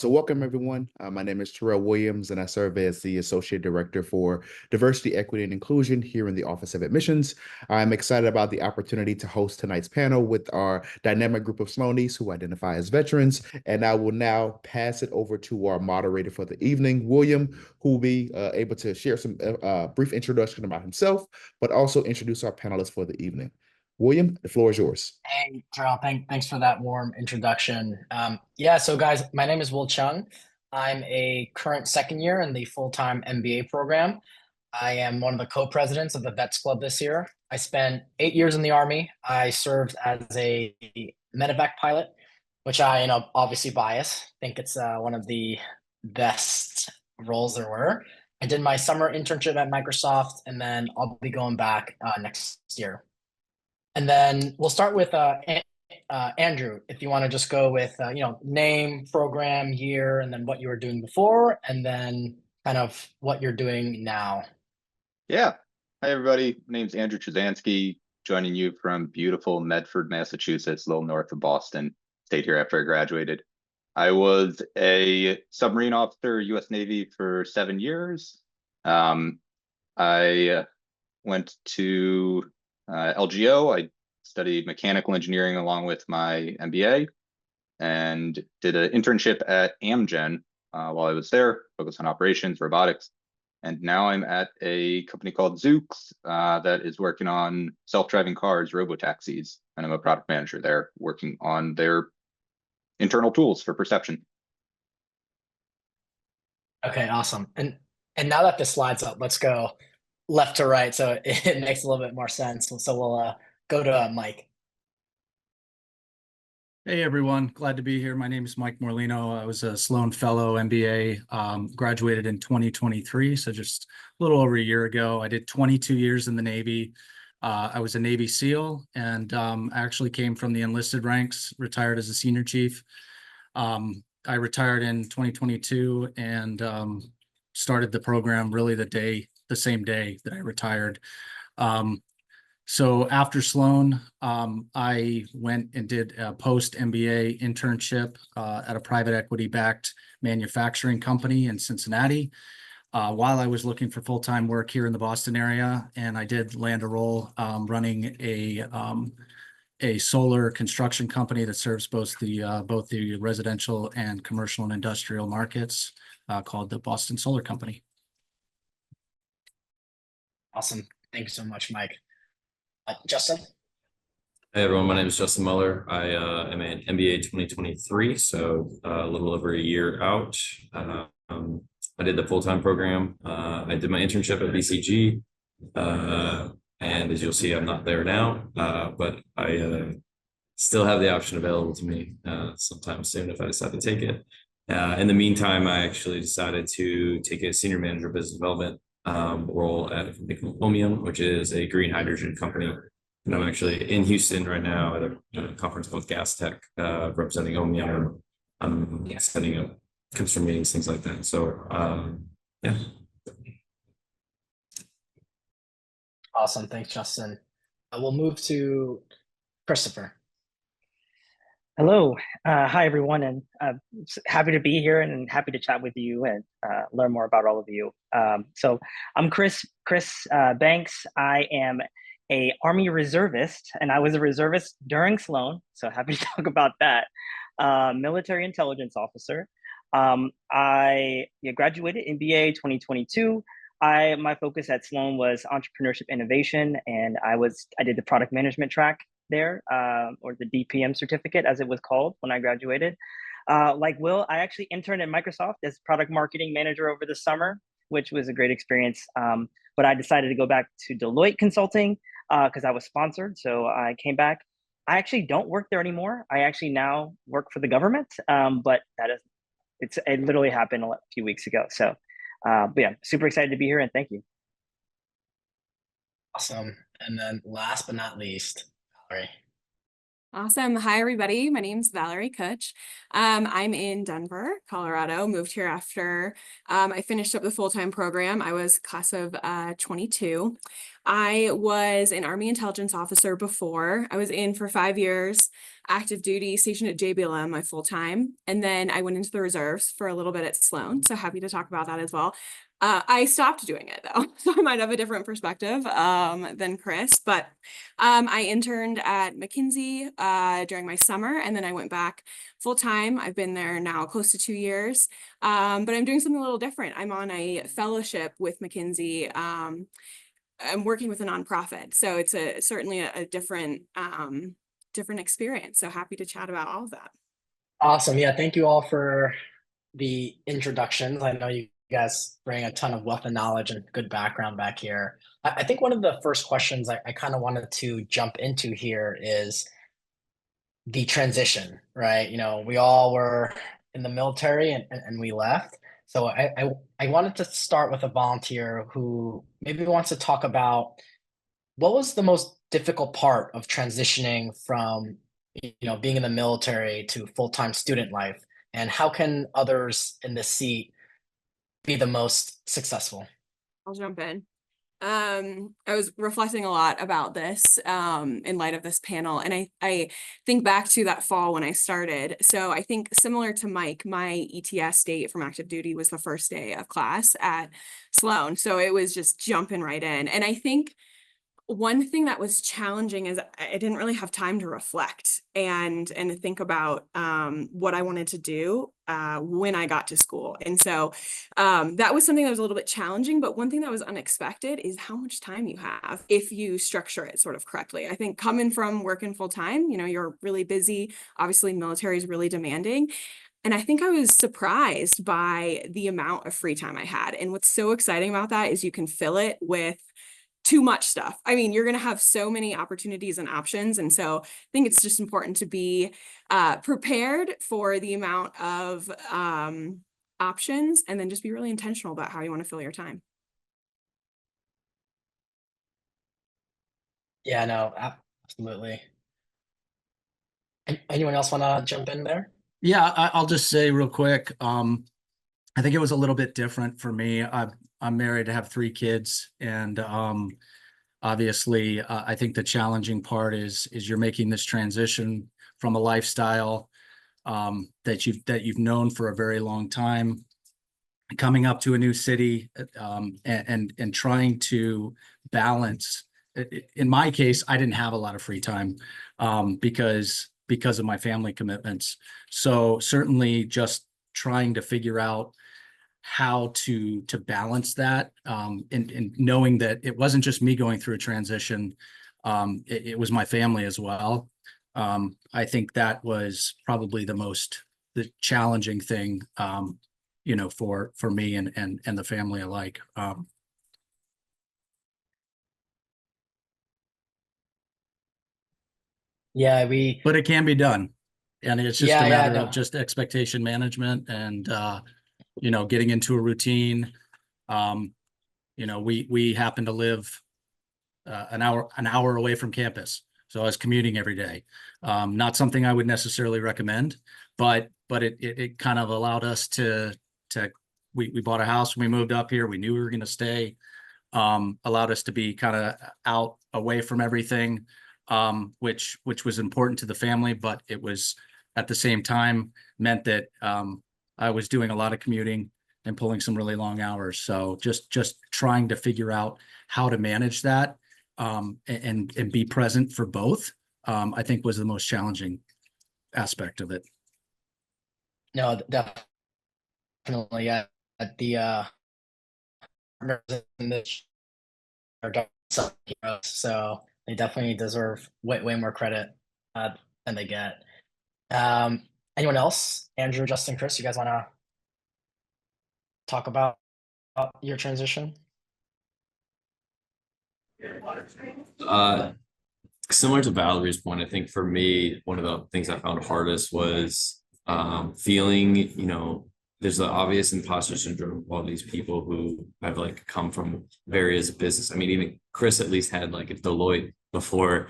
So welcome everyone. My name is Terrell Williams and I serve as the Associate Director for Diversity, Equity, and Inclusion here in the Office of Admissions. I'm excited about the opportunity to host tonight's panel with our dynamic group of Sloanies who identify as veterans. And I will now pass it over to our moderator for the evening, William, who will be able to share some brief introduction about himself, but also introduce our panelists for the evening. William, the floor is yours. Hey, Terrell, thanks for that warm introduction. So guys, my name is Will Chung. I'm a current second year in the full-time MBA program. I am one of the co-presidents of the Vets Club this year. I spent 8 years in the Army. I served as a medevac pilot, which obviously biased. Think it's one of the best roles there were. I did my summer internship at Microsoft, and then I'll be going back next year. And then we'll start with Andrew, if you want to just go with name, program, year, and then what you were doing before, and then kind of what you're doing now. Yeah. Hi, everybody. My name's Andrew Trzansky, joining you from beautiful Medford, Massachusetts, a little north of Boston. Stayed here after I graduated. I was a submarine officer, U.S. Navy, for 7 years. I went to LGO. I studied mechanical engineering along with my MBA and did an internship at Amgen while I was there, focused on operations, robotics. And now I'm at a company called Zoox that is working on self-driving cars, robotaxis. And I'm a product manager there working on their internal tools for perception. Okay, awesome. And now that the slide's up, let's go left to right so it makes a little bit more sense. So we'll go to Mike. Hey everyone, glad to be here. My name is Mike Morlino. I was a Sloan Fellow MBA, graduated in 2023, so just a little over a year ago. I did 22 years in the Navy. I was a Navy SEAL and actually came from the enlisted ranks, retired as a senior chief. I retired in 2022 and started the program really the same day that I retired. So after Sloan, I went and did a post-MBA internship at a private equity-backed manufacturing company in Cincinnati while I was looking for full-time work here in the Boston area. And I did land a role running a solar construction company that serves both the residential and commercial and industrial markets called the Boston Solar Company. Awesome. Thank you so much, Mike. Justin? Hey everyone, my name is Justin Muller. I am an MBA 2023, so a little over a year out. I did the full-time program. I did my internship at BCG, and as you'll see, I'm not there now, but I still have the option available to me sometime soon if I decide to take it. In the meantime, I actually decided to take a senior manager of business development role at a company called Ohmium, which is a green hydrogen company. And I'm actually in Houston right now at a conference called Gas Tech, representing Ohmium. I'm setting up customer meetings, things like that. So, yeah. Awesome. Thanks, Justin. We'll move to Christopher. Hello. Hi, everyone, and happy to be here and happy to chat with you and learn more about all of you. So I'm Chris Banks. I am a Army reservist, and I was a reservist during Sloan, so happy to talk about that. Military intelligence officer. I graduated MBA 2022. My focus at Sloan was entrepreneurship innovation, and I did the product management track there, or the DPM certificate as it was called when I graduated. Like Will, I actually interned at Microsoft as product marketing manager over the summer, which was a great experience. But I decided to go back to Deloitte Consulting because I was sponsored. So I came back. I actually don't work there anymore. I actually now work for the government, but it literally happened a few weeks ago. So but yeah, super excited to be here and thank you. Awesome. And then last but not least, Valerie. Awesome. Hi, everybody. My name's Valerie Kutch. I'm in Denver, Colorado, moved here after I finished up the full-time program. I was class of 22. I was an Army intelligence officer before. I was in for 5 years, active duty, stationed at JBLM, my full time. And then I went into the reserves for a little bit at Sloan. So happy to talk about that as well. I stopped doing it though, so I might have a different perspective than Chris, but I interned at McKinsey during my summer, and then I went back full time. I've been there now close to 2 years, but I'm doing something a little different. I'm on a fellowship with McKinsey. I'm working with a nonprofit, so it's certainly a different different experience. So happy to chat about all of that. Awesome. Yeah, thank you all for the introductions. I know you guys bring a ton of wealth of knowledge and good background back here. I think one of the first questions I kind of wanted to jump into here is the transition, right? We all were in the military and we left. So I wanted to start with a volunteer who maybe wants to talk about what was the most difficult part of transitioning from being in the military to full-time student life, and how can others in this seat be the most successful? I'll jump in. I was reflecting a lot about this in light of this panel, and I think back to that fall when I started. So I think similar to Mike, my ETS date from active duty was the first day of class at Sloan. So it was just jumping right in. And I think one thing that was challenging is I didn't really have time to reflect and think about what I wanted to do when I got to school. And so that was something that was a little bit challenging. But one thing that was unexpected is how much time you have if you structure it sort of correctly. I think coming from working full time, you're really busy. Obviously, military is really demanding. And I think I was surprised by the amount of free time I had. And what's so exciting about that is you can fill it with too much stuff. I mean, you're going to have so many opportunities and options. And so I think it's just important to be prepared for the amount of options, and then just be really intentional about how you want to fill your time. Yeah, no, absolutely. Anyone else want to jump in there? Yeah, I'll just say real quick. I think it was a little bit different for me. I'm married, I have 3 kids, and obviously, I think the challenging part is you're making this transition from a lifestyle that you've known for a very long time, coming up to a new city, and trying to balance. In my case, I didn't have a lot of free time because of my family commitments. So certainly, just trying to figure out how to balance that, and knowing that it wasn't just me going through a transition, it was my family as well. I think that was probably the challenging thing, for me and the family alike. Yeah, but it can be done, and it's just a matter of just expectation management and getting into a routine. We happen to live an hour away from campus, so I was commuting every day. Not something I would necessarily recommend, but it kind of allowed us to we bought a house when we moved up here. We knew we were going to stay. Allowed us to be kind of out away from everything, which was important to the family, but it was at the same time meant that I was doing a lot of commuting and pulling some really long hours. So just trying to figure out how to manage that, and be present for both, I think was the most challenging aspect of it. No, definitely. Yeah, the partners in this are heroes, so they definitely deserve way more credit than they get. Anyone else? Andrew, Justin, Chris, you guys want to talk about your transition? Similar to Valerie's point, I think for me, one of the things I found hardest was feeling, there's the obvious imposter syndrome of all these people who have come from various business. I mean, even Chris at least had a Deloitte before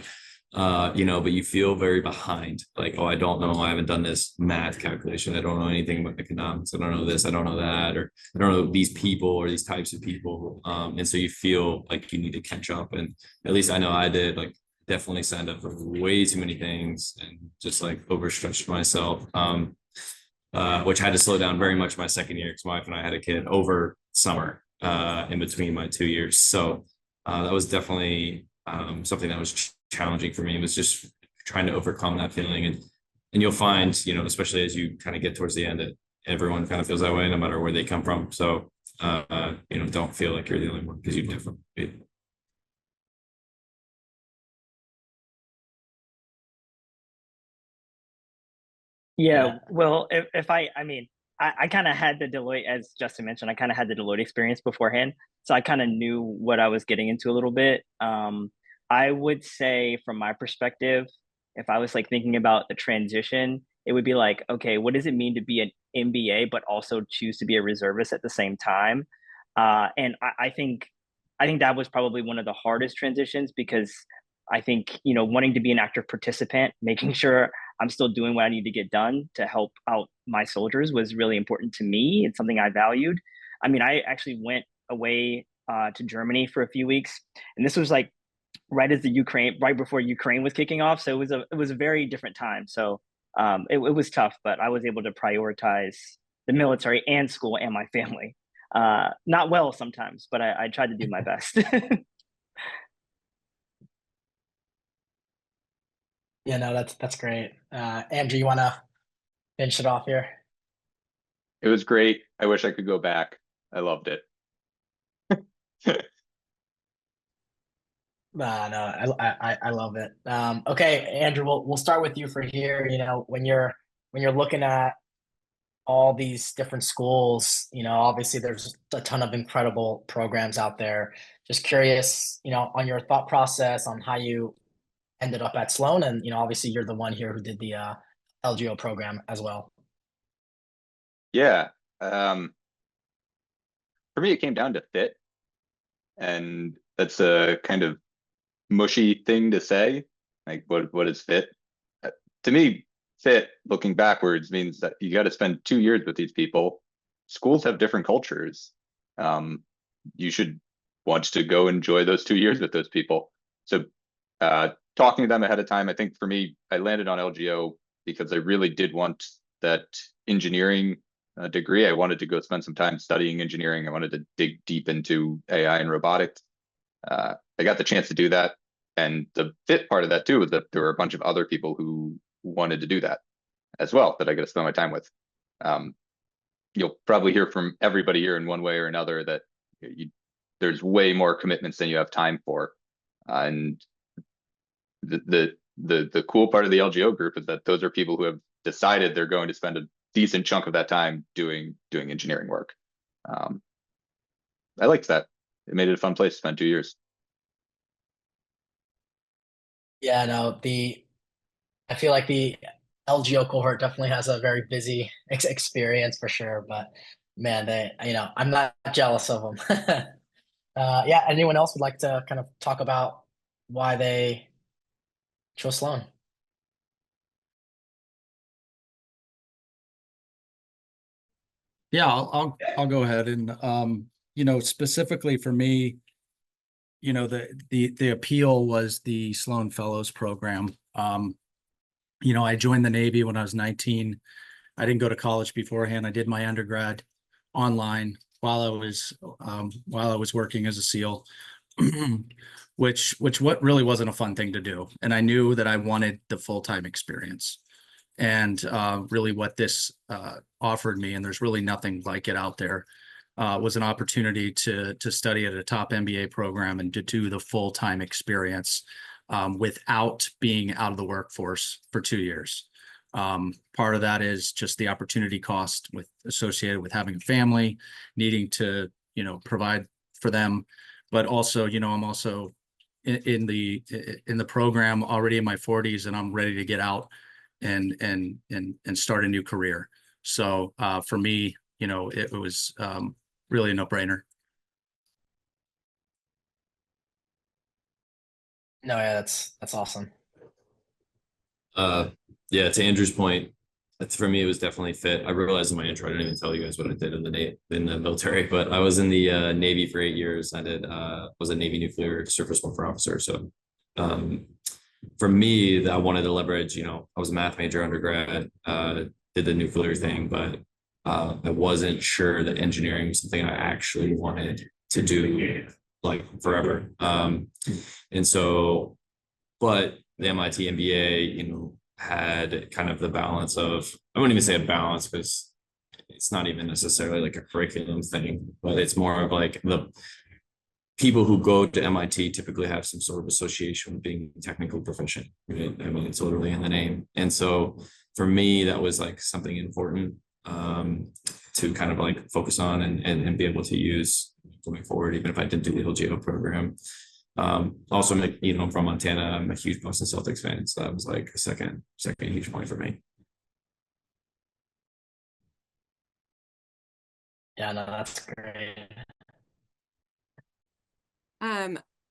you know, but you feel very behind. Like, oh, I don't know. I haven't done this math calculation. I don't know anything about economics. I don't know this. I don't know that, or I don't know these people or these types of people. And so you feel like you need to catch up. And at least I know I did. Like, definitely signed up for way too many things and just like overstretched myself. Which had to slow down very much my second year because my wife and I had a kid over summer in between my 2 years. So that was definitely something that was challenging for me. It was just trying to overcome that feeling. And you'll find, you know, especially as you kind of get towards the end, that everyone kind of feels that way no matter where they come from. So, you know, don't feel like you're the only one because you definitely. Yeah, well, if I mean, I kind of had the Deloitte, as Justin mentioned, I kind of had the Deloitte experience beforehand, so I kind of knew what I was getting into a little bit. I would say, from my perspective, if I was like thinking about the transition, it would be like, okay, what does it mean to be an MBA but also choose to be a reservist at the same time? And I think that was probably one of the hardest transitions because I think, you know, wanting to be an active participant, making sure I'm still doing what I need to get done to help out my soldiers was really important to me. It's something I valued. I mean, I actually went away to Germany for a few weeks, and this was like right before Ukraine was kicking off. So it was a very different time. So it was tough, but I was able to prioritize the military and school and my family. Not well sometimes, but I tried to do my best. Yeah, no, that's great. Andrew, you want to finish it off here? It was great. I wish I could go back. I loved it. No, I love it. Okay, Andrew, we'll start with you for here. You know, when you're looking at all these different schools, you know, obviously there's a ton of incredible programs out there. Just curious, you know, on your thought process on how you ended up at Sloan, and you know, obviously you're the one here who did the LGO program as well. Yeah. For me, it came down to fit, and that's a kind of mushy thing to say. Like, what is fit? To me, fit, looking backwards, means that you got to spend 2 years with these people. Schools have different cultures. Um, you should want to go enjoy those 2 years with those people. So, talking to them ahead of time, I think for me, I landed on LGO because I really did want that engineering degree. I wanted to go spend some time studying engineering. I wanted to dig deep into AI and robotics. I got the chance to do that. And the fit part of that too was that there were a bunch of other people who wanted to do that as well that I got to spend my time with. You'll probably hear from everybody here in one way or another that there's way more commitments than you have time for. And the cool part of the LGO group is that those are people who have decided they're going to spend a decent chunk of that time doing engineering work. I liked that. It made it a fun place to spend 2 years. Yeah, no, I feel like the LGO cohort definitely has a very busy experience for sure, but man, you know, I'm not jealous of them. Yeah, anyone else would like to kind of talk about why they chose Sloan? Yeah, I'll go ahead and you know, specifically for me, you know, the appeal was the Sloan Fellows program. You know, I joined the Navy when I was 19. I didn't go to college beforehand. I did my undergrad online while I was working as a SEAL, which what really wasn't a fun thing to do. And I knew that I wanted the full-time experience. And really what this offered me, and there's really nothing like it out there, was an opportunity to study at a top MBA program and to do the full-time experience without being out of the workforce for 2 years. Part of that is just the opportunity cost associated with having a family, needing to, you know, provide for them, but also, you know, I'm also in the program already in my 40s, and I'm ready to get out and start a new career. So for me, you know, it was really a no-brainer. No, yeah, that's awesome. Yeah, to Andrew's point, for me, it was definitely fit. I realized in my intro, I didn't even tell you guys what I did in the military, but I was in the Navy for 8 years. I was a Navy nuclear surface warfare officer. So um, for me, I wanted to leverage, I was a math major undergrad, did the nuclear thing, but I wasn't sure that engineering was something I actually wanted to do like forever. And so, but the MIT MBA, had kind of the balance of, I wouldn't even say a balance because it's not even necessarily like a curriculum thing, but it's more of like the people who go to MIT typically have some sort of association with being technically proficient, right? I mean, it's literally in the name. And so for me, that was like something important to kind of like focus on and be able to use going forward, even if I didn't do the LGO program. Also, I'm from Montana. I'm a huge Boston Celtics fan, so that was like a second huge point for me. Yeah, no, that's great.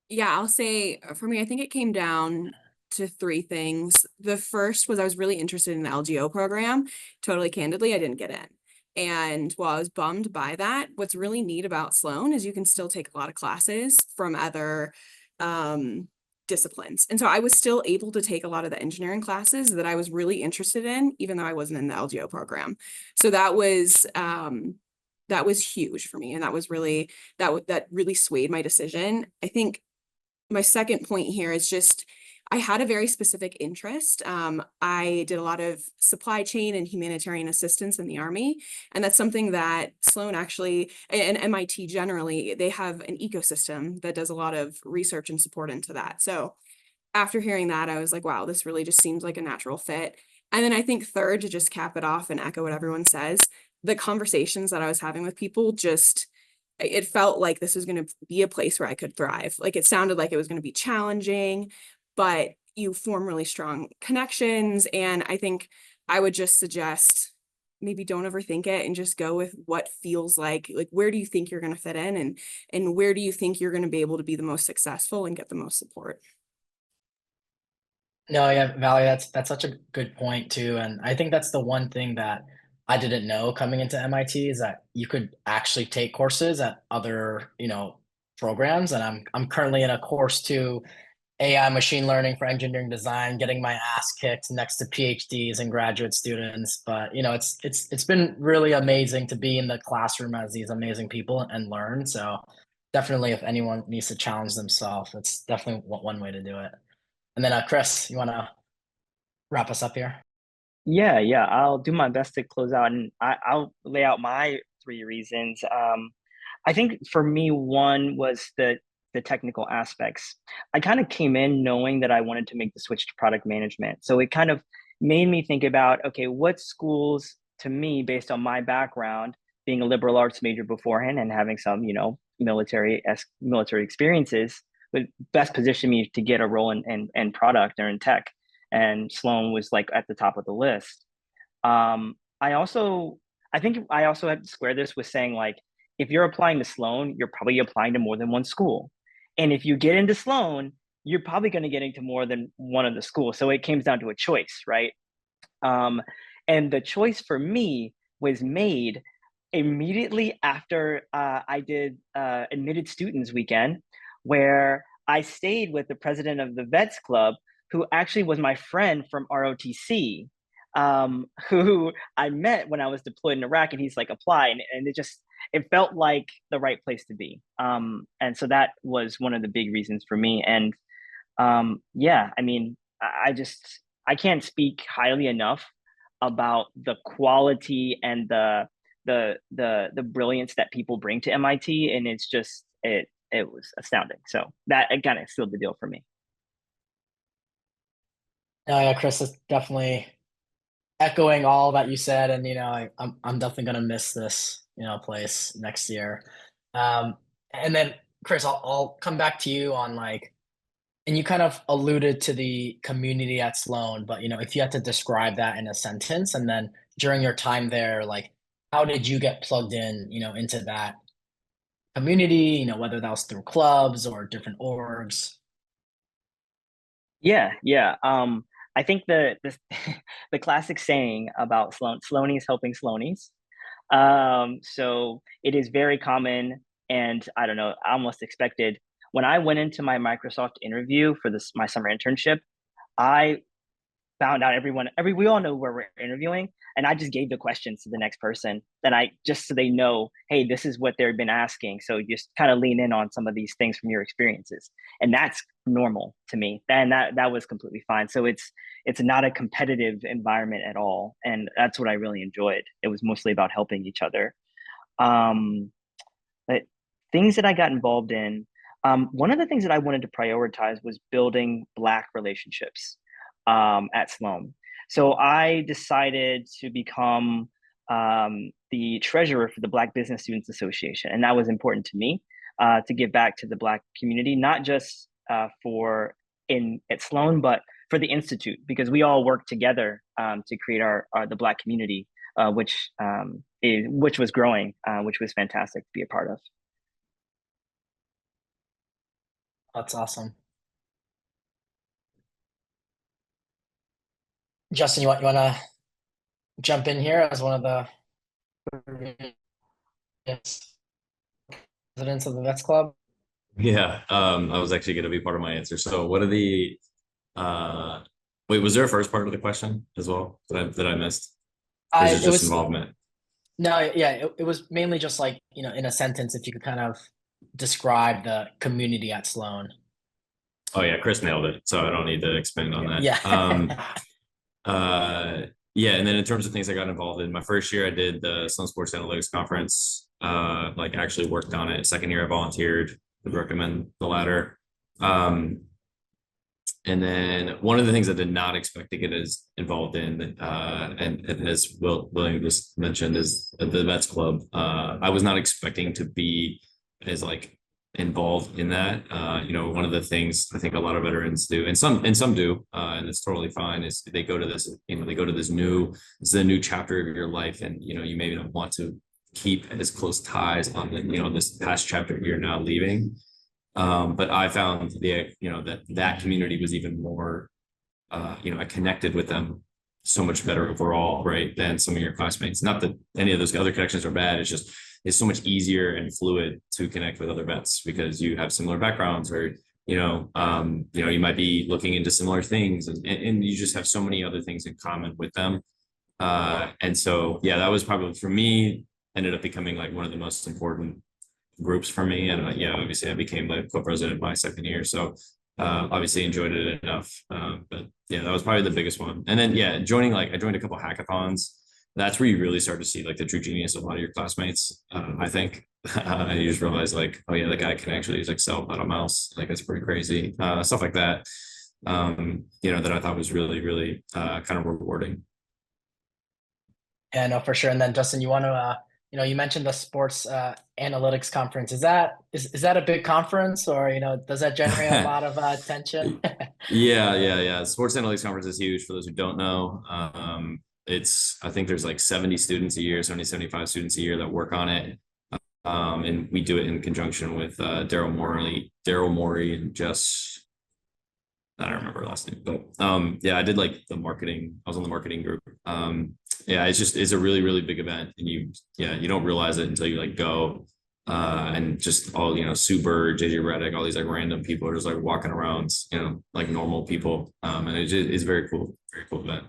Yeah, I'll say for me, I think it came down to three things. The first was I was really interested in the LGO program. Totally candidly, I didn't get in. And while I was bummed by that, what's really neat about Sloan is you can still take a lot of classes from other disciplines. And so I was still able to take a lot of the engineering classes that I was really interested in, even though I wasn't in the LGO program. So that was huge for me. And that was really, that really swayed my decision. I think my second point here is just, I had a very specific interest. I did a lot of supply chain and humanitarian assistance in the Army. And that's something that Sloan actually, and MIT generally, they have an ecosystem that does a lot of research and support into that. So after hearing that, I was like, wow, this really just seems like a natural fit. And then I think third, to just cap it off and echo what everyone says, the conversations that I was having with people it felt like this was going to be a place where I could thrive. Like it sounded like it was going to be challenging, but you form really strong connections. And I think I would just suggest maybe don't overthink it and just go with what feels like where do you think you're going to fit in and where do you think you're going to be able to be the most successful and get the most support. No, yeah, Valerie, that's such a good point too. And I think that's the one thing that I didn't know coming into MIT is that you could actually take courses at other, programs. And I'm currently in a course to AI machine learning for engineering design, getting my ass kicked next to PhDs and graduate students. But it's been really amazing to be in the classroom as these amazing people and learn. So definitely, if anyone needs to challenge themselves, it's definitely one way to do it. And then, Chris, you want to wrap us up here? Yeah, I'll do my best to close out, and I'll lay out my three reasons. I think for me, one was the technical aspects. I kind of came in knowing that I wanted to make the switch to product management. So it kind of made me think about, okay, what schools to me, based on my background, being a liberal arts major beforehand and having some, military experiences, would best position me to get a role in product or in tech. And Sloan was like at the top of the list. Um, I think I also have to square this with saying like, if you're applying to Sloan, you're probably applying to more than one school. And if you get into Sloan, you're probably going to get into more than one of the schools. So it comes down to a choice, right? Um, and the choice for me was made immediately after I did admitted students weekend, where I stayed with the president of the Vets Club, who actually was my friend from ROTC, who I met when I was deployed in Iraq, and he's like, apply, and it felt like the right place to be. And so that was one of the big reasons for me. And yeah, I mean, I can't speak highly enough about the quality and the brilliance that people bring to MIT, and it was astounding. So that again, it sealed the deal for me. No, yeah, Chris is definitely echoing all that you said, and I'm definitely gonna miss this place next year. And then Chris, I'll come back to you on and you kind of alluded to the community at Sloan, but if you had to describe that in a sentence, and then during your time there, how did you get plugged in, into that community, whether that was through clubs or different orgs? Yeah. I think the classic saying about Sloanies helping Sloanies. So it is very common, and I don't know, I almost expected when I went into my Microsoft interview for my summer internship, I found out we all know where we're interviewing, and I just gave the questions to the next person that just so they know, hey, this is what they've been asking, so just kind of lean in on some of these things from your experiences, and that's normal to me, and that was completely fine. So it's not a competitive environment at all, and that's what I really enjoyed. It was mostly about helping each other. But things that I got involved in, one of the things that I wanted to prioritize was building Black relationships at Sloan. So I decided to become the treasurer for the Black Business Students Association. And that was important to me to give back to the Black community, not just at Sloan, but for the Institute, because we all work together to create the Black community, which was growing, which was fantastic to be a part of. That's awesome. Justin, you want to jump in here as one of the presidents of the Vets Club? Yeah, I was actually going to be part of my answer. So what are the wait, was there a first part of the question as well that I missed? Or is it just involvement? No, yeah, it was mainly just like, in a sentence, if you could kind of describe the community at Sloan. Oh yeah, Chris nailed it, so I don't need to expand on that. Yeah. Yeah, and then in terms of things I got involved in, my first year I did the Sloan Sports Analytics Conference, like actually worked on it. Second year I volunteered, would recommend the latter. And then one of the things I did not expect to get as involved in, and as William just mentioned, is the Vets Club. I was not expecting to be as like involved in that. One of the things I think a lot of veterans do, and some do, and it's totally fine, is they go to this, this is a new chapter of your life, and you maybe don't want to keep as close ties on the this past chapter you're now leaving. But I found that community was even more, I connected with them so much better overall, right, than some of your classmates. Not that any of those other connections are bad. It's just, it's so much easier and fluid to connect with other vets because you have similar backgrounds, or, you might be looking into similar things, and you just have so many other things in common with them. And so, yeah, that was probably, for me, ended up becoming like one of the most important groups for me. And obviously I became the co-president my second year. So obviously enjoyed it enough. But yeah, that was probably the biggest one. And then, I joined a couple hackathons. That's where you really start to see like the true genius of a lot of your classmates. I think you just realize like, oh yeah, the guy can actually use Excel, not a mouse. Like, it's pretty crazy. Stuff like that, that I thought was really, really kind of rewarding. Yeah, no, for sure. And then Justin, you want to, you mentioned the sports analytics conference. Is that a big conference, or, does that generate a lot of attention? Yeah. Sports analytics conference is huge for those who don't know. I think there's like 70 students a year, 75 students a year that work on it. And we do it in conjunction with Daryl Morey and Jess. I don't remember her last name, but I did like the marketing. I was on the marketing group. It's a really, really big event, and you don't realize it until you like go, and just all, Sue Bird, JJ Redick, all these like random people are just like walking around, like normal people. And it's very cool event.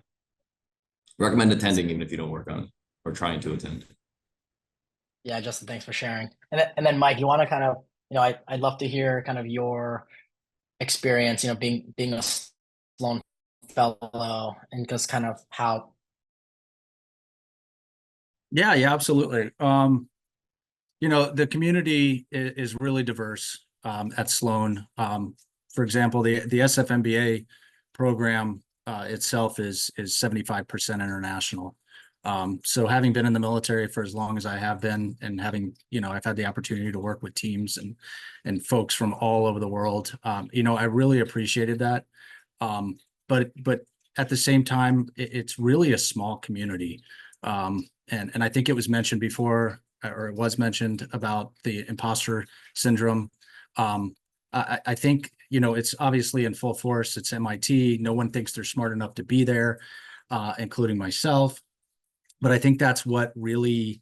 Recommend attending even if you don't work on it or trying to attend. Yeah, Justin, thanks for sharing. And then Mike, you want to kind of, I'd love to hear kind of your experience, being a Sloan fellow, and just kind of how. Yeah, absolutely. The community is really diverse at Sloan. For example, the SF MBA program itself is 75% international. So having been in the military for as long as I have been, and having, I've had the opportunity to work with teams and folks from all over the world, I really appreciated that. But at the same time, it's really a small community. And I think it was mentioned before, or it was mentioned about the imposter syndrome. I think, it's obviously in full force. It's MIT. No one thinks they're smart enough to be there, including myself. But I think that's what really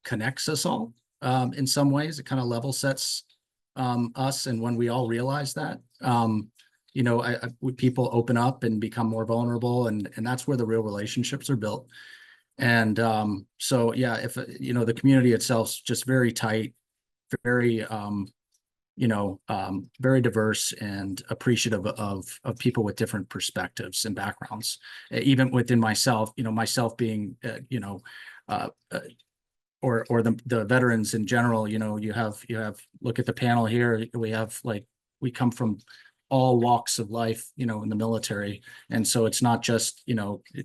connects us all in some ways. It kind of level sets us. And when we all realize that, people open up and become more vulnerable, and that's where the real relationships are built. And so, yeah, if, the community itself's just very tight, very, very diverse and appreciative of people with different perspectives and backgrounds. Even within myself, myself being, or the veterans in general, you have look at the panel here. We come from all walks of life, in the military. And so it's not just,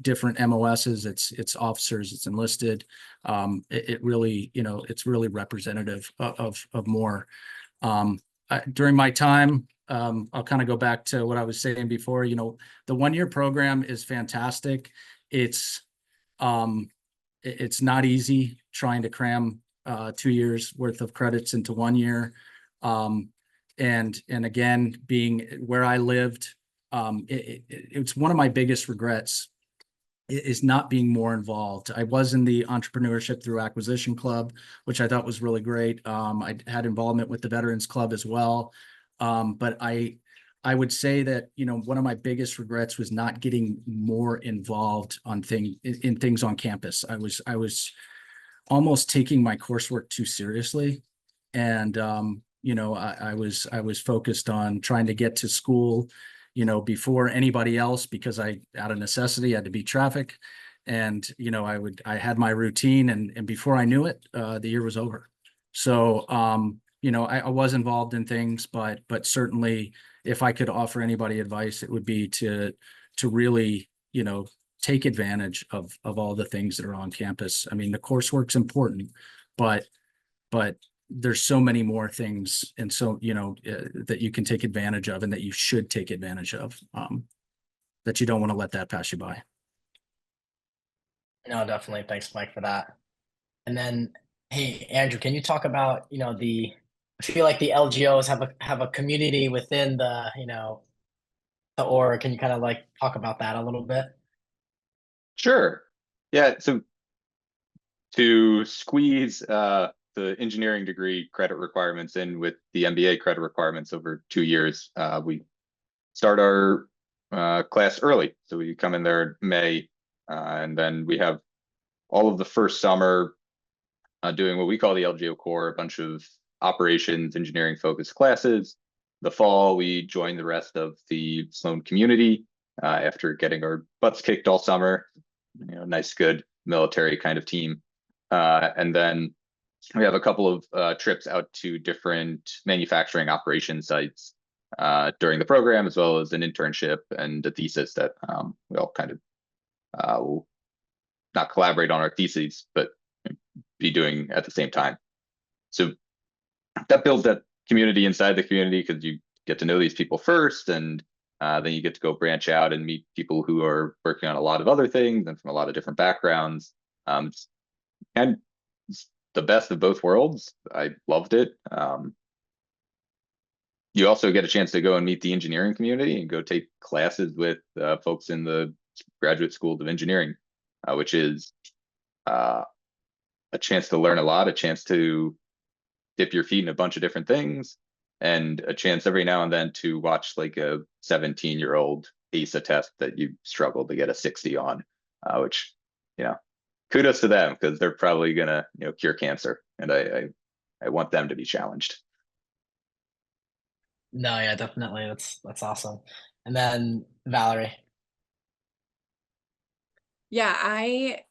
different MOSs, it's officers, it's enlisted. It really, it's really representative of more. During my time, I'll kind of go back to what I was saying before, the 1-year program is fantastic. It's not easy trying to cram 2 years worth of credits into 1 year. And again, being where I lived, it's one of my biggest regrets is not being more involved. I was in the Entrepreneurship Through Acquisition Club, which I thought was really great. I had involvement with the Veterans Club as well. But I would say that, one of my biggest regrets was not getting more involved in things on campus. I was almost taking my coursework too seriously. And, I was focused on trying to get to school, before anybody else, because out of necessity, had to beat traffic. And, I had my routine, and before I knew it, the year was over. So, I was involved in things, but certainly if I could offer anybody advice, it would be to really, take advantage of all the things that are on campus. I mean, the coursework's important, but there's so many more things, and so that you can take advantage of, and that you should take advantage of, that you don't want to let that pass you by. No, definitely. Thanks, Mike, for that. And then, hey, Andrew, can you talk about, I feel like the LGOs have a community within the org. Can you kind of talk about that a little bit? Sure. Yeah. So to squeeze the engineering degree credit requirements in with the MBA credit requirements over 2 years, we start our class early. So we come in there in May, and then we have all of the first summer doing what we call the LGO core, a bunch of operations, engineering focused classes. The fall, we join the rest of the Sloan community after getting our butts kicked all summer. Nice, good military kind of team. And then we have a couple of trips out to different manufacturing operation sites during the program, as well as an internship and a thesis that we all kind of will not collaborate on our theses, but be doing at the same time. So that builds that community inside the community, because you get to know these people first, and then you get to go branch out and meet people who are working on a lot of other things and from a lot of different backgrounds. And it's the best of both worlds. I loved it. You also get a chance to go and meet the engineering community and go take classes with folks in the graduate schools of engineering, which is a chance to learn a lot, a chance to dip your feet in a bunch of different things, and a chance every now and then to watch like a 17-year-old ace a test that you struggled to get a 60 on, which, kudos to them, because they're probably gonna, cure cancer, and I want them to be challenged. No, yeah, definitely. That's awesome. And then Valerie. Yeah, I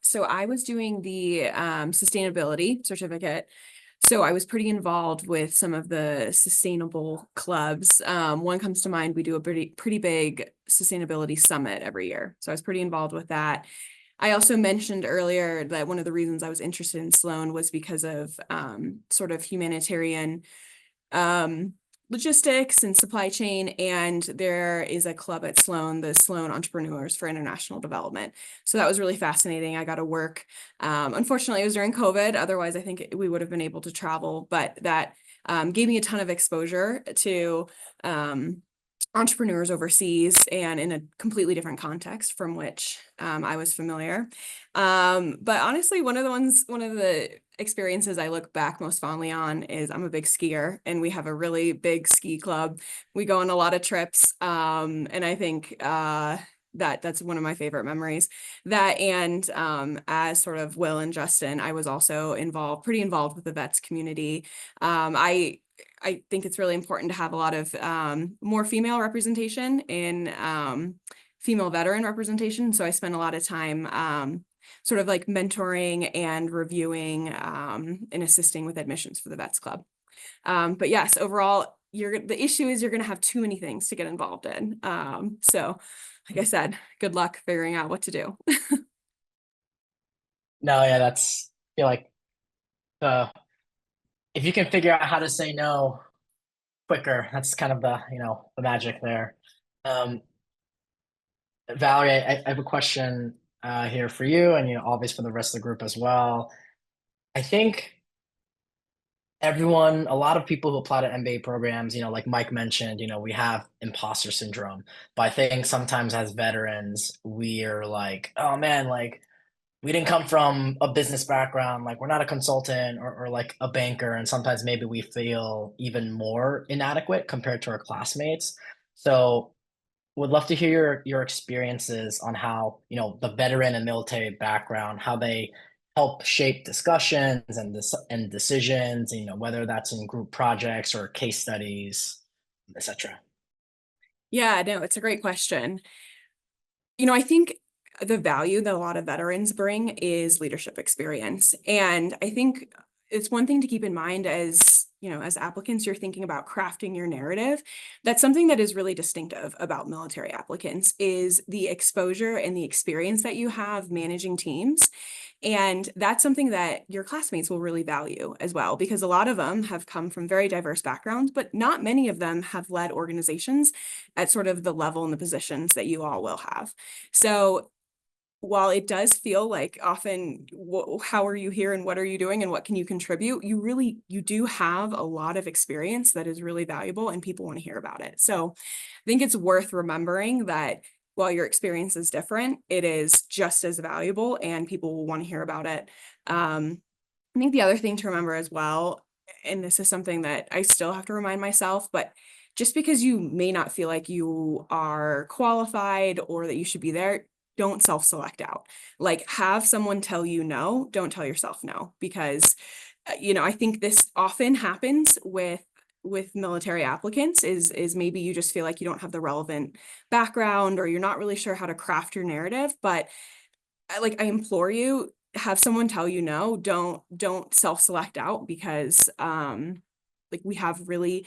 was doing the sustainability certificate. So I was pretty involved with some of the sustainable clubs. One comes to mind, we do a pretty big sustainability summit every year. So I was pretty involved with that. I also mentioned earlier that one of the reasons I was interested in Sloan was because of sort of humanitarian logistics and supply chain, and there is a club at Sloan, the Sloan Entrepreneurs for International Development. So that was really fascinating. I got to work. Unfortunately, it was during COVID. Otherwise, I think we would have been able to travel, but that gave me a ton of exposure to entrepreneurs overseas and in a completely different context from which I was familiar. But honestly, one of the experiences I look back most fondly on is I'm a big skier, and we have a really big ski club. We go on a lot of trips, and I think that's one of my favorite memories. That, and as sort of Will and Justin, I was also pretty involved with the vets community. I think it's really important to have a lot of more female representation in female veteran representation. So I spent a lot of time sort of like mentoring and reviewing and assisting with admissions for the Vets Club. But yes, overall, the issue is you're going to have too many things to get involved in. So like I said, good luck figuring out what to do. No, yeah, I feel like if you can figure out how to say no quicker, that's kind of the magic there. Valerie, I have a question here for you, and obviously for the rest of the group as well. I think a lot of people who apply to MBA programs, like Mike mentioned, we have imposter syndrome. But I think sometimes as veterans, we're like, oh man, like we didn't come from a business background, like we're not a consultant or like a banker, and sometimes maybe we feel even more inadequate compared to our classmates. So would love to hear your experiences on how, the veteran and military background, how they help shape discussions and decisions, whether that's in group projects or case studies, etc. Yeah, no, it's a great question. I think the value that a lot of veterans bring is leadership experience. And I think it's one thing to keep in mind as applicants, you're thinking about crafting your narrative. That's something that is really distinctive about military applicants is the exposure and the experience that you have managing teams. And that's something that your classmates will really value as well, because a lot of them have come from very diverse backgrounds, but not many of them have led organizations at sort of the level and the positions that you all will have. So while it does feel like often, how are you here and what are you doing and what can you contribute? You do have a lot of experience that is really valuable and people want to hear about it. So I think it's worth remembering that while your experience is different, it is just as valuable and people will want to hear about it. I think the other thing to remember as well, and this is something that I still have to remind myself, but just because you may not feel like you are qualified or that you should be there, don't self-select out. Like, have someone tell you no, don't tell yourself no, because I think this often happens with military applicants is maybe you just feel like you don't have the relevant background or you're not really sure how to craft your narrative. But I implore you, have someone tell you no, don't self-select out, because we have really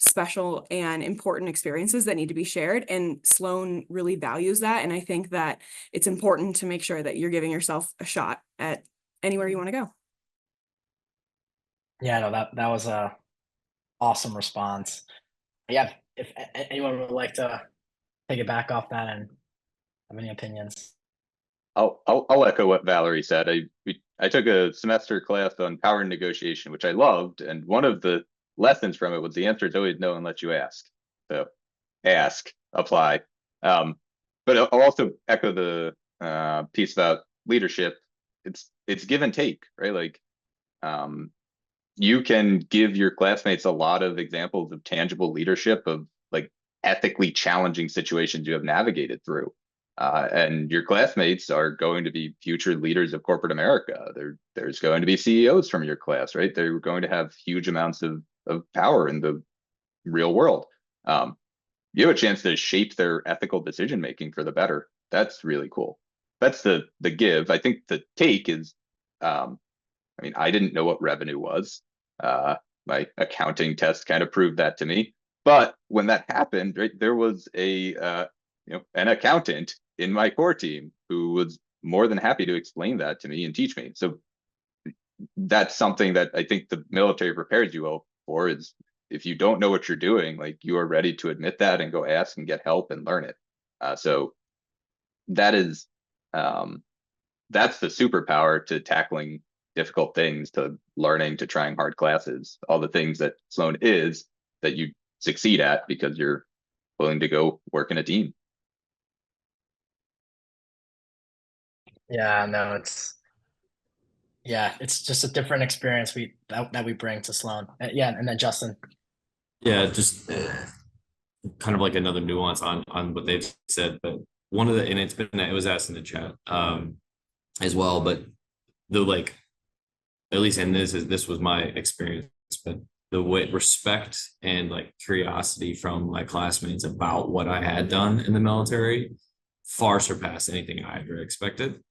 special and important experiences that need to be shared, and Sloan really values that. And I think that it's important to make sure that you're giving yourself a shot at anywhere you want to go. Yeah, no, that was a awesome response. Yeah, if anyone would like to take it back off that and have any opinions. I'll echo what Valerie said. I took a semester class on power negotiation, which I loved, and one of the lessons from it was the answer is always no unless you ask. So ask, apply. But I'll also echo the piece about leadership. It's give and take, right? Like you can give your classmates a lot of examples of tangible leadership, of like ethically challenging situations you have navigated through. And your classmates are going to be future leaders of corporate America. There's going to be CEOs from your class, right? They're going to have huge amounts of power in the real world. You have a chance to shape their ethical decision making for the better. That's really cool. That's the give. I think the take is, I didn't know what revenue was. My accounting test kind of proved that to me. But when that happened, right, there was an accountant in my core team who was more than happy to explain that to me and teach me. So that's something that I think the military prepares you for, is if you don't know what you're doing, like you are ready to admit that and go ask and get help and learn it. So that is, that's the superpower to tackling difficult things, to learning, to trying hard classes, all the things that Sloan is that you succeed at because you're willing to go work in a team. Yeah, no, it's just a different experience that we bring to Sloan. Yeah, and then Justin. Yeah, just kind of like another nuance on what they've said, but one of the, and it was asked in the chat as well, but the like, at least in this was my experience, but the way respect and like curiosity from my classmates about what I had done in the military far surpassed anything I ever expected.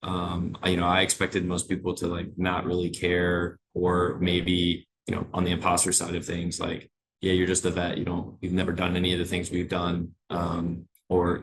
I expected most people to like not really care, or maybe, on the imposter side of things, like, yeah, you're just a vet, you've never done any of the things we've done. Or,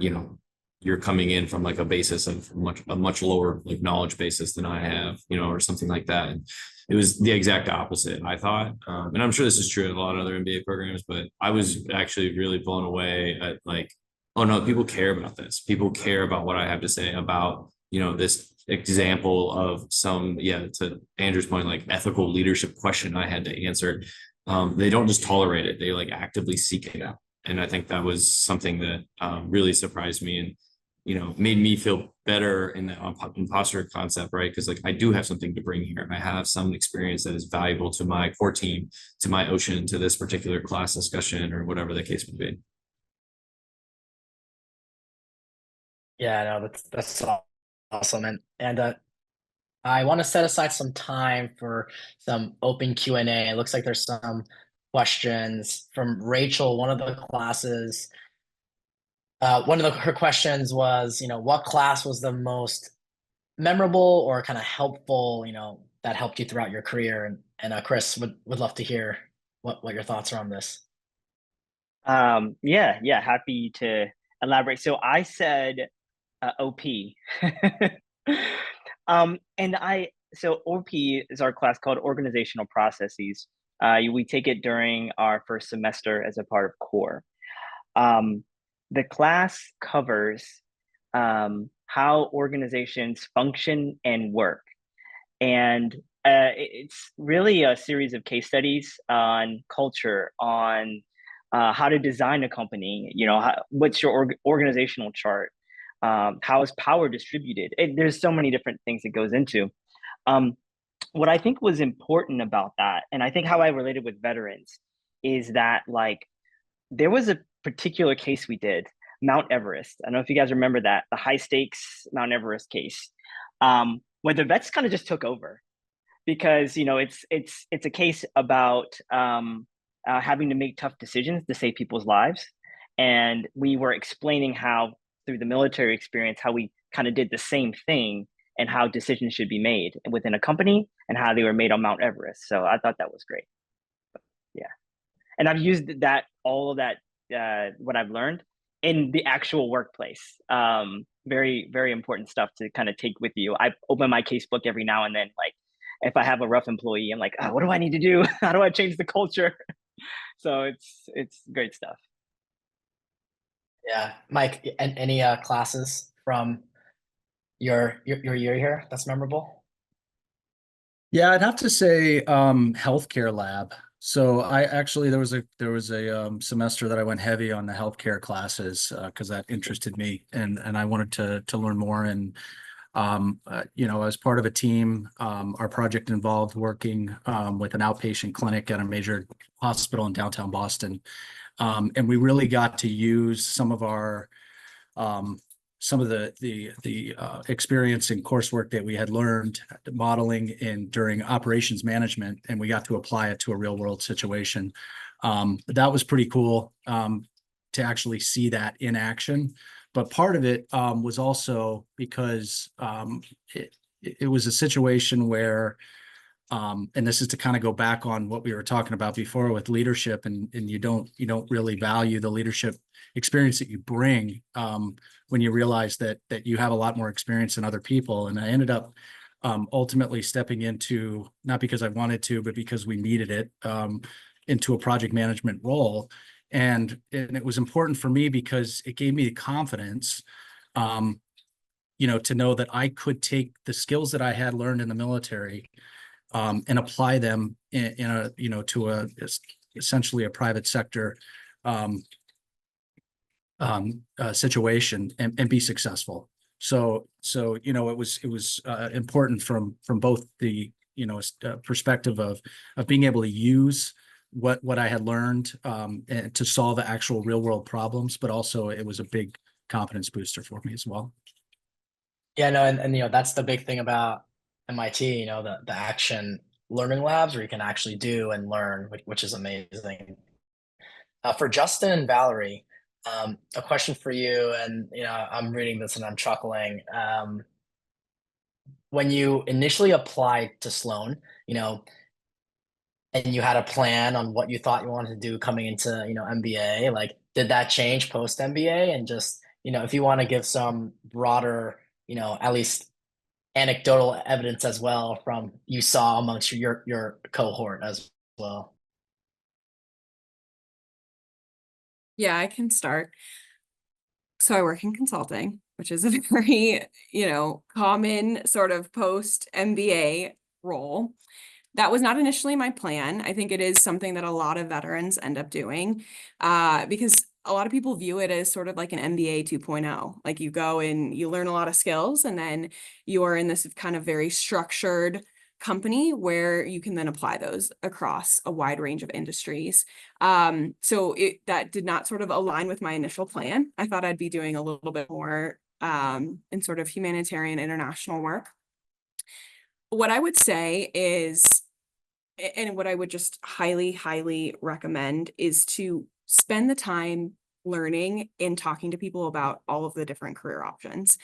you're coming in from like a basis of a much lower like knowledge basis than I have, or something like that. And it was the exact opposite, I thought. And I'm sure this is true in a lot of other MBA programs, but I was actually really blown away at like, oh no, people care about this. People care about what I have to say about, this example of some, to Andrew's point, like ethical leadership question I had to answer. They don't just tolerate it, they like actively seek it out. And I think that was something that really surprised me and, made me feel better in the imposter concept, right? Because like I do have something to bring here. I have some experience that is valuable to my core team, to my ocean, to this particular class discussion, or whatever the case would be. Yeah, no, that's awesome. And I want to set aside some time for some open Q&A. It looks like there's some questions from Rachel, one of the classes. Her questions was, what class was the most memorable or kind of helpful, that helped you throughout your career? And Chris would love to hear what your thoughts are on this. Yeah, happy to elaborate. So I said OP. So OP is our class called Organizational Processes. We take it during our first semester as a part of core. The class covers how organizations function and work. And it's really a series of case studies on culture, on how to design a company, what's your organizational chart, how is power distributed. There's so many different things it goes into. What I think was important about that, and I think how I related with veterans, is that like there was a particular case we did, Mount Everest. I don't know if you guys remember that, the high stakes Mount Everest case, where the vets kind of just took over, because it's a case about having to make tough decisions to save people's lives, and we were explaining how through the military experience how we kind of did the same thing, and how decisions should be made within a company and how they were made on Mount Everest. So I thought that was great. Yeah, and I've used all of that what I've learned in the actual workplace. Very, very important stuff to kind of take with you. I open my casebook every now and then, like if I have a rough employee, I'm like, oh, what do I need to do? How do I change the culture? So it's great stuff. Yeah, Mike, any classes from your year here that's memorable? Yeah, I'd have to say healthcare lab. So there was a semester that I went heavy on the healthcare classes because that interested me, and I wanted to learn more. And as part of a team, our project involved working with an outpatient clinic at a major hospital in downtown Boston, and we really got to use some of our the experience and coursework that we had learned modeling during operations management, and we got to apply it to a real world situation. That was pretty cool to actually see that in action. But part of it was also because it was a situation where, and this is to kind of go back on what we were talking about before with leadership, and you don't really value the leadership experience that you bring when you realize that you have a lot more experience than other people. And I ended up ultimately stepping into, not because I wanted to, but because we needed it, into a project management role. And it was important for me because it gave me the confidence, to know that I could take the skills that I had learned in the military and apply them to essentially a private sector situation and be successful. So it was important from both the perspective of being able to use what I had learned and to solve actual real world problems, but also it was a big confidence booster for me as well. Yeah, no, and that's the big thing about MIT, the action learning labs where you can actually do and learn, which is amazing. For Justin and Valerie, a question for you, and I'm reading this and I'm chuckling. When you initially applied to Sloan, and you had a plan on what you thought you wanted to do coming into, MBA, like did that change post MBA? And just, if you want to give some broader, at least anecdotal evidence as well from you saw amongst your cohort as well. Yeah, I can start. So I work in consulting, which is a very, common sort of post MBA role. That was not initially my plan. I think it is something that a lot of veterans end up doing because a lot of people view it as sort of like an MBA 2.0. Like you go and you learn a lot of skills and then you are in this kind of very structured company where you can then apply those across a wide range of industries. So that did not sort of align with my initial plan. I thought I'd be doing a little bit more in sort of humanitarian international work. What I would say is, and what I would just highly, highly recommend is to spend the time learning and talking to people about all of the different career options.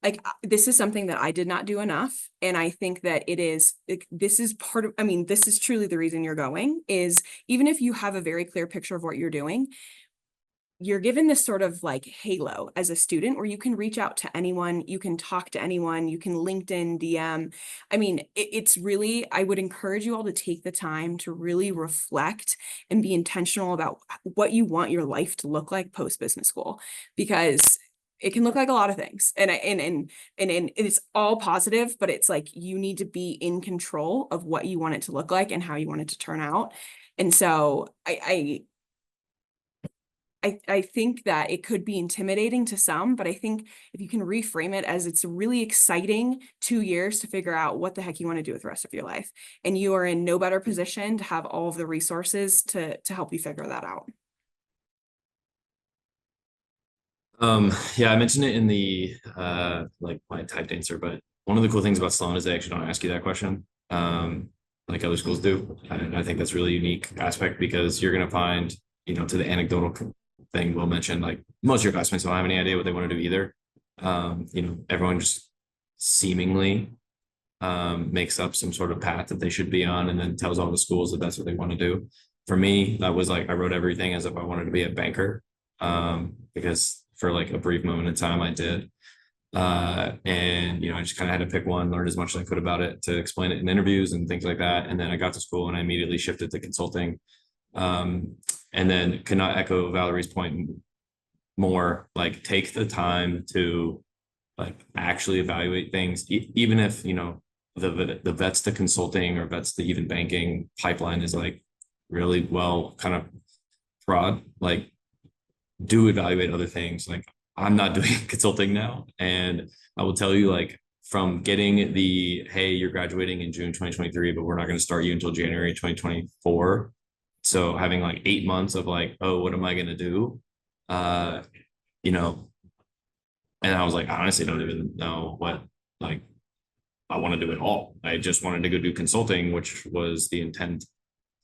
Like this is something that I did not do enough. And I think that it is, this is part of, this is truly the reason you're going is even if you have a very clear picture of what you're doing, you're given this sort of like halo as a student where you can reach out to anyone, you can talk to anyone, you can LinkedIn, DM. It's really, I would encourage you all to take the time to really reflect and be intentional about what you want your life to look like post business school, because it can look like a lot of things and it's all positive, but it's like, you need to be in control of what you want it to look like and how you want it to turn out. And so I think that it could be intimidating to some, but I think if you can reframe it as it's a really exciting 2 years to figure out what the heck you want to do with the rest of your life. And you are in no better position to have all of the resources to help you figure that out. Yeah, I mentioned it in the like my typed answer, but one of the cool things about Sloan is they actually don't ask you that question like other schools do. And I think that's a really unique aspect because you're going to find, to the anecdotal thing Will mentioned, like most of your classmates don't have any idea what they want to do either. Everyone just seemingly makes up some sort of path that they should be on and then tells all the schools that that's what they want to do. For me, that was like I wrote everything as if I wanted to be a banker because for like a brief moment in time I did. And I just kind of had to pick one, learn as much as I could about it to explain it in interviews and things like that. And then I got to school and I immediately shifted to consulting. And then could not echo Valerie's point more, like take the time to like actually evaluate things, even if, the vets to consulting or vets to even banking pipeline is like really well kind of broad, like do evaluate other things. Like I'm not doing consulting now. And I will tell you, like, from getting the, hey, you're graduating in June 2023, but we're not going to start you until January 2024. So having like 8 months of like, oh, what am I going to do? And I was like, I honestly don't even know what, like, I want to do it all. I just wanted to go do consulting, which was the intent.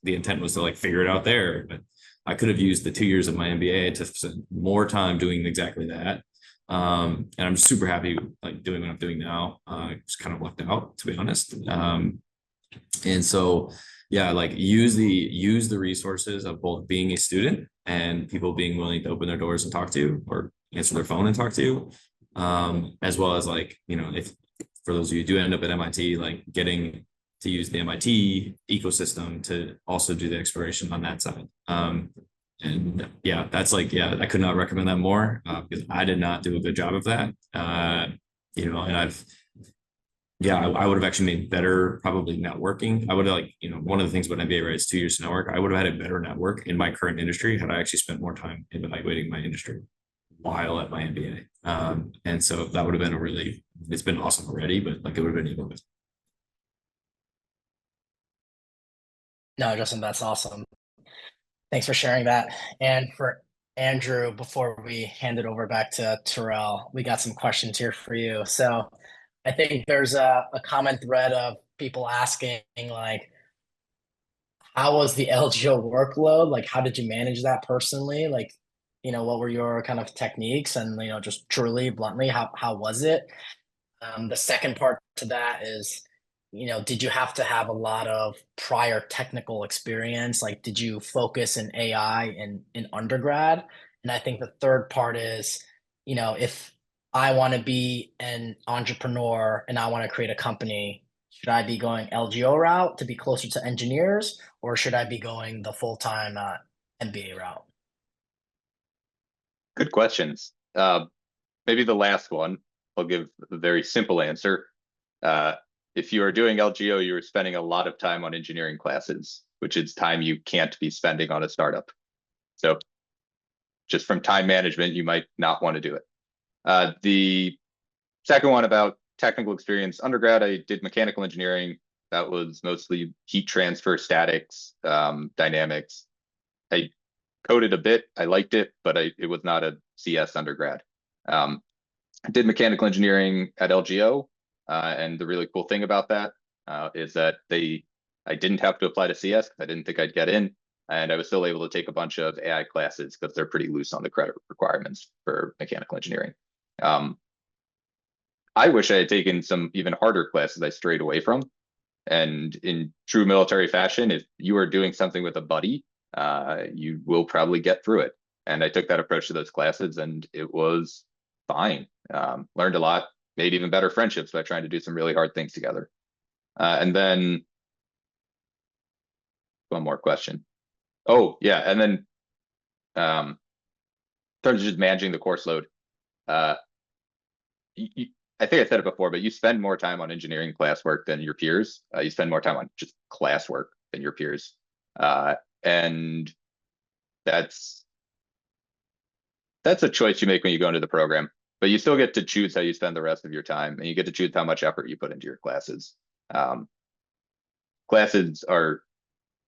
The intent was to like figure it out there, but I could have used the 2 years of my MBA to spend more time doing exactly that. And I'm super happy like doing what I'm doing now. I was kind of lucked out, to be honest. And so, yeah, like use the resources of both being a student and people being willing to open their doors and talk to you or answer their phone and talk to you. As well as like, if for those of you who do end up at MIT, like getting to use the MIT ecosystem to also do the exploration on that side. And yeah, that's like, yeah, I could not recommend that more because I did not do a good job of that. And I would have actually made better probably networking. I would have like, one of the things about MBA, right, it's 2 years to network. I would have had a better network in my current industry had I actually spent more time evaluating my industry. while at my MBA. And so that would have been it's been awesome already, but like it would have been even better. No, Justin, that's awesome. Thanks for sharing that. And for Andrew, before we hand it over back to Terrell, we got some questions here for you. So I think there's a common thread of people asking, like, how was the LGO workload? Like, how did you manage that personally? Like, what were your kind of techniques? And, just truly, bluntly, how was it? The second part to that is, did you have to have a lot of prior technical experience? Like, did you focus in AI in undergrad? And I think the third part is, if I want to be an entrepreneur and I want to create a company, should I be going LGO route to be closer to engineers, or should I be going the full-time MBA route? Good questions. Maybe the last one, I'll give a very simple answer. If you are doing LGO, you are spending a lot of time on engineering classes, which is time you can't be spending on a startup. So just from time management, you might not want to do it. The second one about technical experience, undergrad, I did mechanical engineering. That was mostly heat transfer, statics, dynamics. I coded a bit. I liked it, but it was not a CS undergrad. I did mechanical engineering at LGO. And the really cool thing about that is that I didn't have to apply to CS because I didn't think I'd get in. And I was still able to take a bunch of AI classes because they're pretty loose on the credit requirements for mechanical engineering. I wish I had taken some even harder classes I strayed away from. And in true military fashion, if you are doing something with a buddy, you will probably get through it. And I took that approach to those classes, and it was fine. Learned a lot, made even better friendships by trying to do some really hard things together. And then one more question. Oh, yeah. And then in terms of just managing the course load, I think I said it before, but you spend more time on engineering classwork than your peers. You spend more time on just classwork than your peers. And that's a choice you make when you go into the program, but you still get to choose how you spend the rest of your time, and you get to choose how much effort you put into your classes. Classes are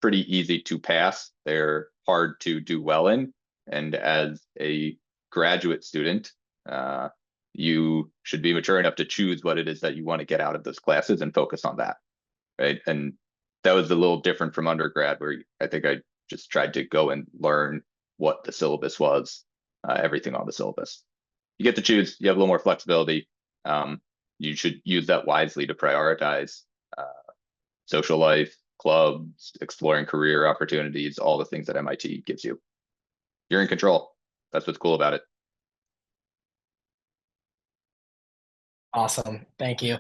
pretty easy to pass. They're hard to do well in. And as a graduate student, you should be mature enough to choose what it is that you want to get out of those classes and focus on that, right? And that was a little different from undergrad, where I think I just tried to go and learn what the syllabus was, everything on the syllabus. You get to choose, you have a little more flexibility. You should use that wisely to prioritize social life, clubs, exploring career opportunities, all the things that MIT gives you. You're in control. That's what's cool about it. Awesome. Thank you.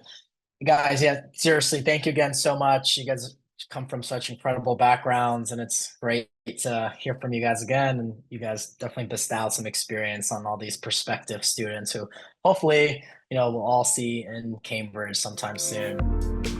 Guys, yeah, seriously, thank you again so much. You guys come from such incredible backgrounds, and it's great to hear from you guys again. And you guys definitely bestowed some experience on all these prospective students who hopefully, we'll all see in Cambridge sometime soon.